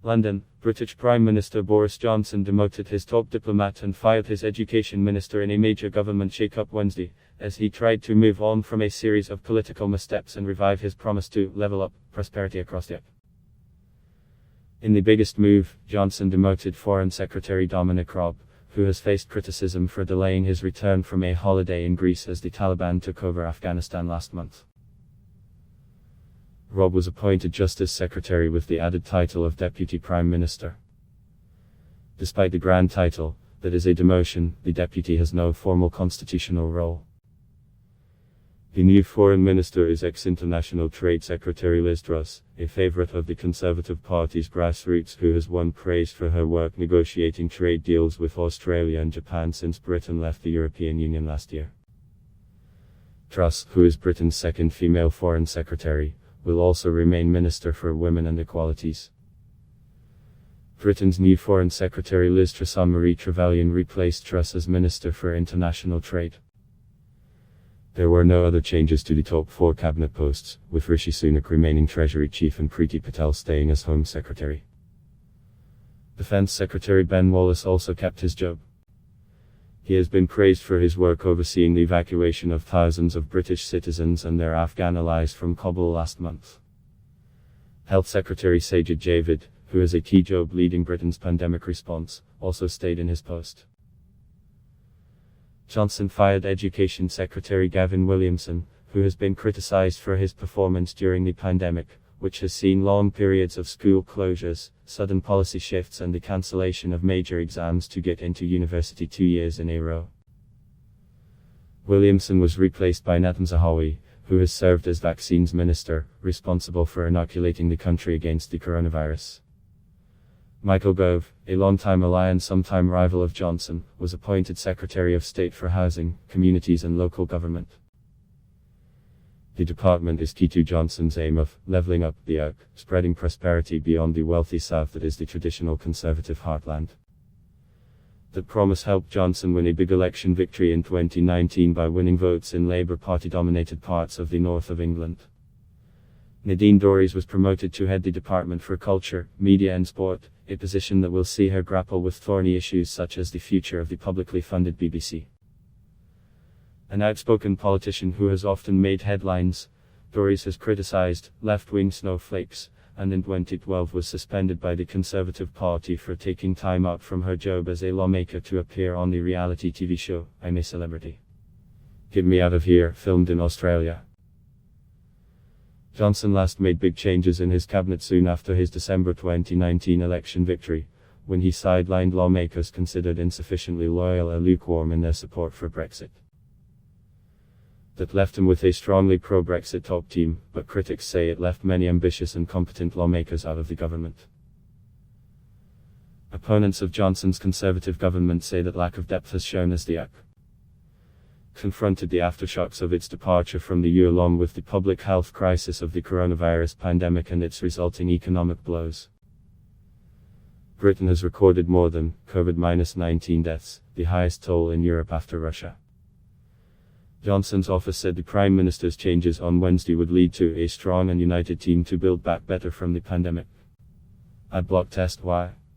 London, British Prime Minister Boris Johnson demoted his top diplomat and fired his education minister in a major government shakeup Wednesday, as he tried to move on from a series of political missteps and revive his promise to level up prosperity across Europe. In the biggest move, Johnson demoted Foreign Secretary Dominic Raab, who has faced criticism for delaying his return from a holiday in Greece as the Taliban took over Afghanistan last month. Raab was appointed Justice Secretary with the added title of Deputy Prime Minister. Despite the grand title, that is a demotion, the deputy has no formal constitutional role. The new foreign minister is ex-International Trade Secretary Liz Truss, a favorite of the Conservative Party's grassroots who has won praise for her work negotiating trade deals with Australia and Japan since Britain left the European Union last year. Truss, who is Britain's second female foreign secretary, will also remain Minister for Women and Equalities. Britain's new Foreign Secretary Liz Truss Marie Trevelyan replaced Truss as Minister for International Trade. There were no other changes to the top four cabinet posts, with Rishi Sunak remaining Treasury Chief and Priti Patel staying as Home Secretary. Defence Secretary Ben Wallace also kept his job. He has been praised for his work overseeing the evacuation of thousands of British citizens and their Afghan allies from Kabul last month. Health Secretary Sajid Javid, who has a key job leading Britain's pandemic response, also stayed in his post. Johnson fired Education Secretary Gavin Williamson, who has been criticised for his performance during the pandemic, which has seen long periods of school closures, sudden policy shifts and the cancellation of major exams to get into university 2 years in a row. Williamson was replaced by Nathan Zahawi, who has served as Vaccines Minister, responsible for inoculating the country against the coronavirus. Michael Gove, a longtime ally and sometime rival of Johnson, was appointed Secretary of State for Housing, Communities and Local Government. The department is key to Johnson's aim of levelling up the earth, spreading prosperity beyond the wealthy South that is the traditional Conservative heartland. That promise helped Johnson win a big election victory in 2019 by winning votes in Labour Party-dominated parts of the north of England. Nadine Dorries was promoted to head the Department for Culture, Media and Sport, a position that will see her grapple with thorny issues such as the future of the publicly funded BBC. An outspoken politician who has often made headlines, Dorries has criticised left-wing snowflakes, and in 2012 was suspended by the Conservative Party for taking time out from her job as a lawmaker to appear on the reality TV show, I'm a Celebrity. Get Me Out of Here, filmed in Australia. Johnson last made big changes in his cabinet soon after his December 2019 election victory, when he sidelined lawmakers considered insufficiently loyal or lukewarm in their support for Brexit. That left him with a strongly pro-Brexit top team, but critics say it left many ambitious and competent lawmakers out of the government. Opponents of Johnson's Conservative government say that lack of depth has shown as the UK confronted the aftershocks of its departure from the EU along with the public health crisis of the coronavirus pandemic and its resulting economic blows. Britain has recorded more than COVID-19 deaths, the highest toll in Europe after Russia. Johnson's office said the Prime Minister's changes on Wednesday would lead to a strong and united team to build back better from the pandemic. Adblock test why?